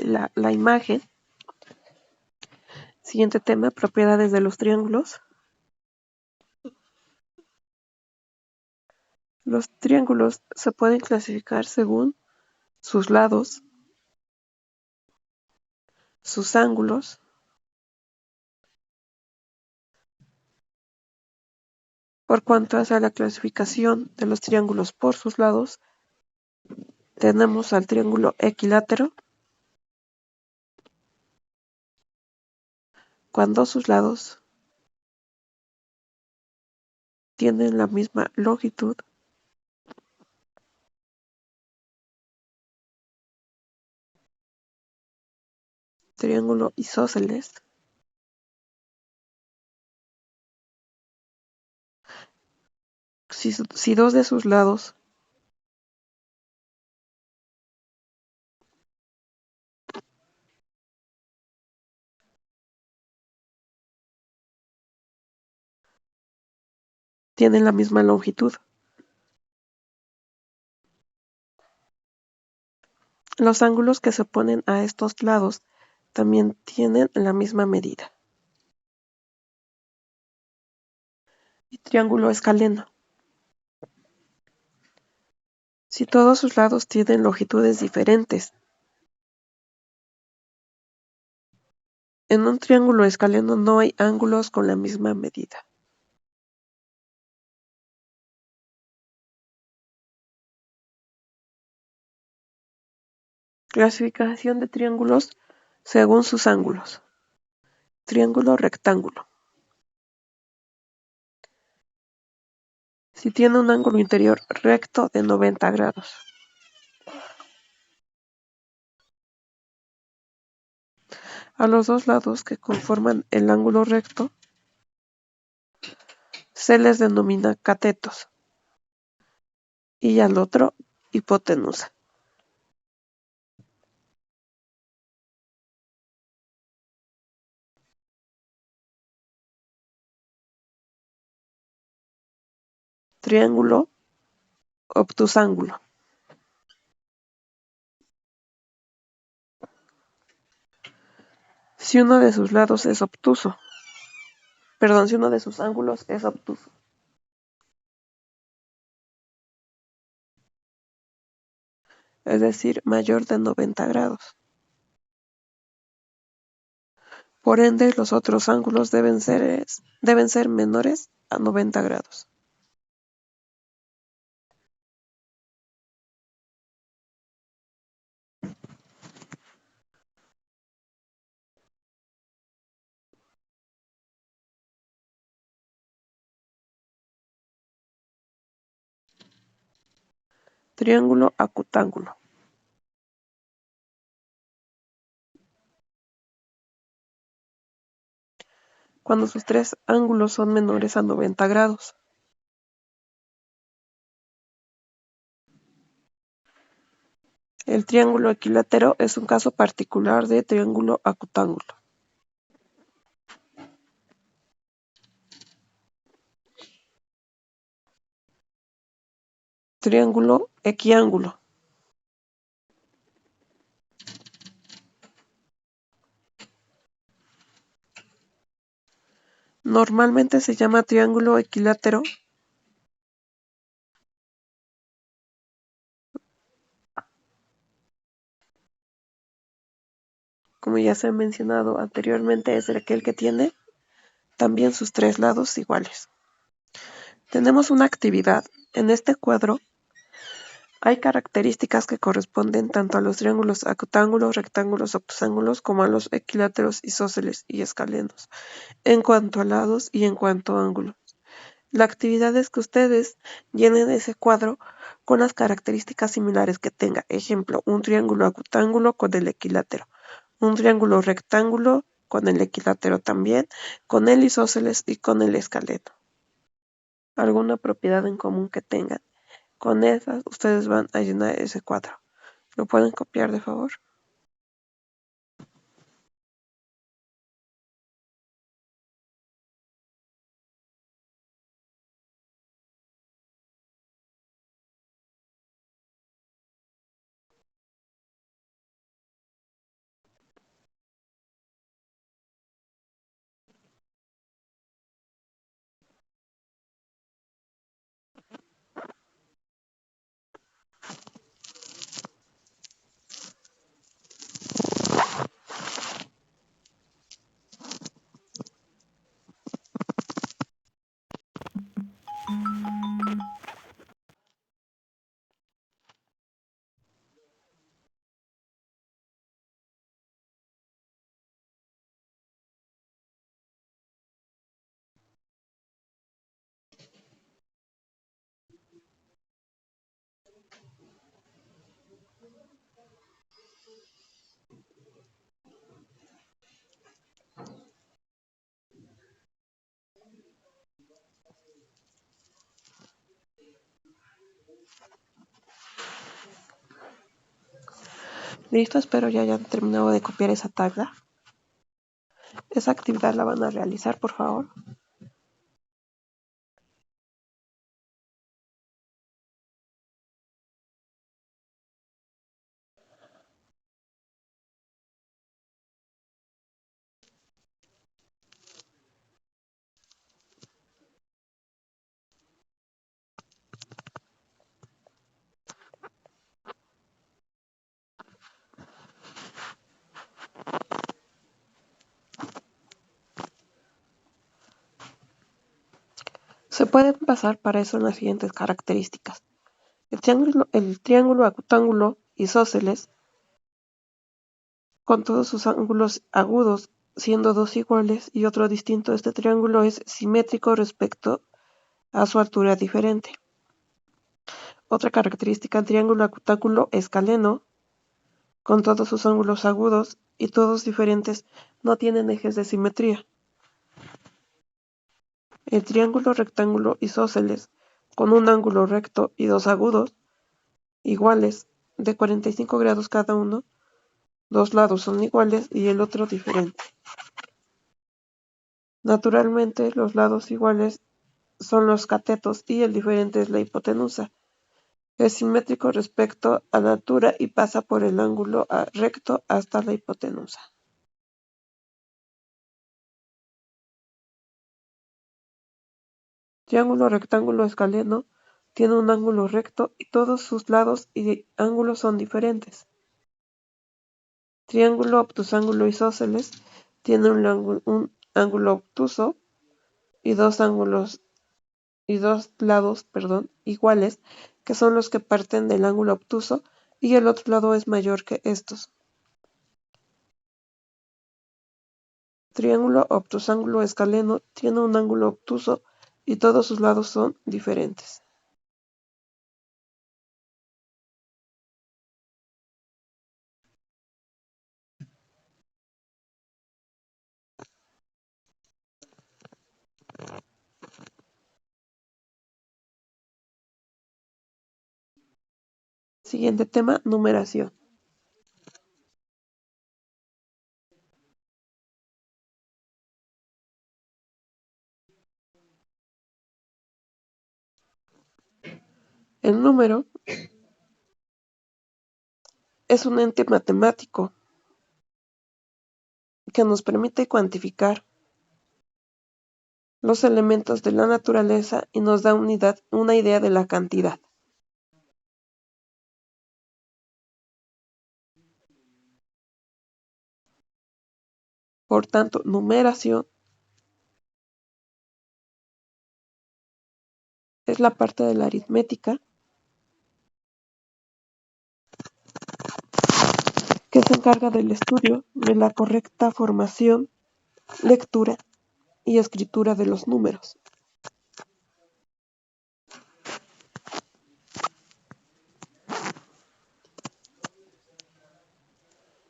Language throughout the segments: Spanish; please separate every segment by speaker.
Speaker 1: la imagen. Siguiente tema, propiedades de los triángulos. Los triángulos se pueden clasificar según sus lados, sus ángulos, por cuanto hace la clasificación de los triángulos por sus lados, tenemos al triángulo equilátero, cuando sus lados tienen la misma longitud, triángulo isósceles, si dos de sus lados tienen la misma longitud. Los ángulos que se oponen a estos lados también tienen la misma medida. Y triángulo escaleno. Si todos sus lados tienen longitudes diferentes. En un triángulo escaleno no hay ángulos con la misma medida. Clasificación de triángulos según sus ángulos. Triángulo rectángulo. Si tiene un ángulo interior recto de 90 grados. A los dos lados que conforman el ángulo recto se les denomina catetos y al otro hipotenusa. Triángulo obtusángulo. Si uno de sus lados es obtuso, si uno de sus ángulos es obtuso. Es decir, mayor de 90 grados. Por ende, los otros ángulos deben ser menores a 90 grados. Triángulo acutángulo. Cuando sus tres ángulos son menores a 90 grados. El triángulo equilátero es un caso particular de triángulo acutángulo. Triángulo equiángulo. Normalmente se llama triángulo equilátero como ya se ha mencionado anteriormente, es aquel que tiene también sus tres lados iguales. Tenemos una actividad. En este cuadro hay características que corresponden tanto a los triángulos acutángulos, rectángulos, obtusángulos, como a los equiláteros, isósceles y escalenos, en cuanto a lados y en cuanto a ángulos. La actividad es que ustedes llenen ese cuadro con las características similares que tenga. Ejemplo, un triángulo acutángulo con el equilátero, un triángulo rectángulo con el equilátero también, con el isósceles y con el escaleno. Alguna propiedad en común que tengan. Con esas ustedes van a llenar ese cuadro. ¿Lo pueden copiar, de favor? Listo, espero ya hayan terminado de copiar esa tabla. Esa actividad la van a realizar, por favor. Se pueden basar para eso en las siguientes características. El triángulo acutángulo isósceles, con todos sus ángulos agudos, siendo dos iguales y otro distinto, este triángulo es simétrico respecto a su altura diferente. Otra característica, el triángulo acutángulo escaleno, con todos sus ángulos agudos y todos diferentes, no tienen ejes de simetría. El triángulo rectángulo isósceles, con un ángulo recto y dos agudos, iguales, de 45 grados cada uno, dos lados son iguales y el otro diferente. Naturalmente, los lados iguales son los catetos y el diferente es la hipotenusa. Es simétrico respecto a la altura y pasa por el ángulo recto hasta la hipotenusa. Triángulo rectángulo escaleno tiene un ángulo recto y todos sus lados y ángulos son diferentes. Triángulo obtusángulo isósceles tiene un ángulo obtuso y dos lados, iguales, que son los que parten del ángulo obtuso, y el otro lado es mayor que estos. Triángulo obtusángulo escaleno tiene un ángulo obtuso y todos sus lados son diferentes. Siguiente tema, numeración. El número es un ente matemático que nos permite cuantificar los elementos de la naturaleza y nos da una idea de la cantidad. Por tanto, numeración es la parte de la aritmética que se encarga del estudio de la correcta formación, lectura y escritura de los números.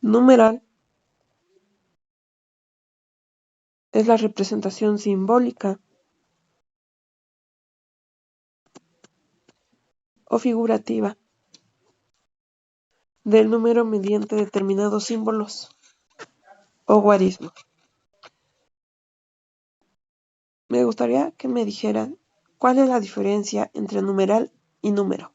Speaker 1: Numeral es la representación simbólica o figurativa del número mediante determinados símbolos o guarismos. Me gustaría que me dijeran cuál es la diferencia entre numeral y número.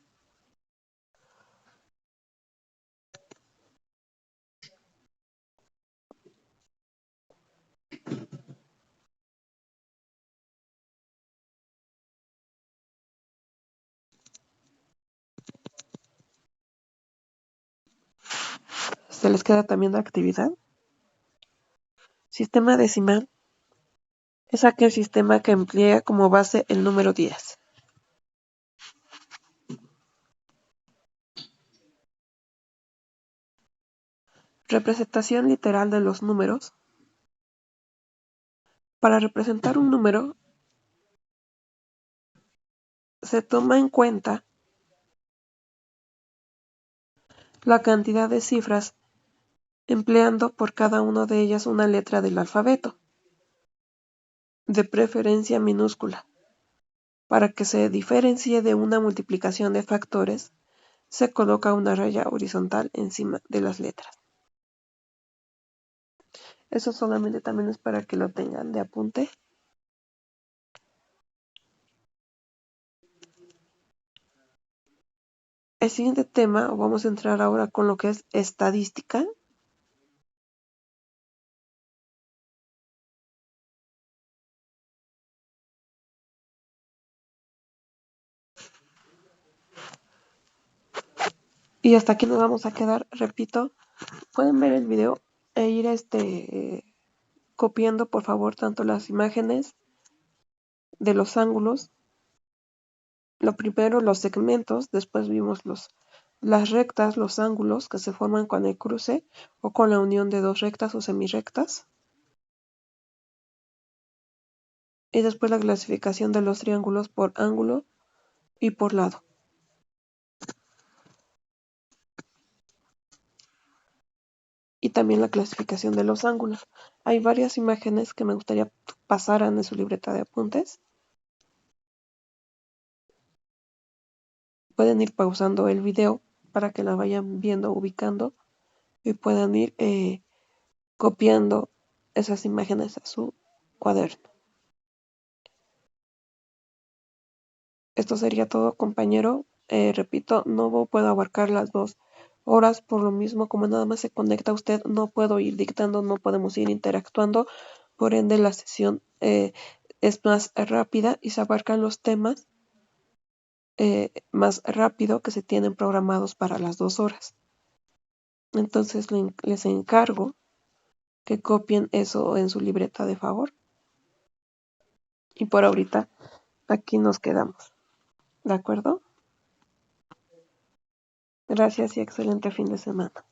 Speaker 1: ¿Se les queda también la actividad? Sistema decimal es aquel sistema que emplea como base el número 10. Representación literal de los números. Para representar un número, se toma en cuenta la cantidad de cifras, empleando por cada una de ellas una letra del alfabeto, de preferencia minúscula, para que se diferencie de una multiplicación de factores se coloca una raya horizontal encima de las letras. Eso solamente también es para que lo tengan de apunte. El siguiente tema, vamos a entrar ahora con lo que es estadística. Y hasta aquí nos vamos a quedar, repito, pueden ver el video e ir copiando por favor tanto las imágenes de los ángulos, lo primero los segmentos, después vimos las rectas, los ángulos que se forman con el cruce o con la unión de dos rectas o semirrectas, y después la clasificación de los triángulos por ángulo y por lado. Y también la clasificación de los ángulos. Hay varias imágenes que me gustaría pasaran en su libreta de apuntes. Pueden ir pausando el video para que la vayan viendo, ubicando y puedan ir copiando esas imágenes a su cuaderno. Esto sería todo, compañero. Repito, no puedo abarcar las 2 horas, por lo mismo como nada más se conecta usted, no puedo ir dictando, no podemos ir interactuando, por ende la sesión es más rápida y se abarcan los temas más rápido que se tienen programados para las 2 horas. Entonces les encargo que copien eso en su libreta de favor. Y por ahorita aquí nos quedamos. ¿De acuerdo? Gracias y excelente fin de semana.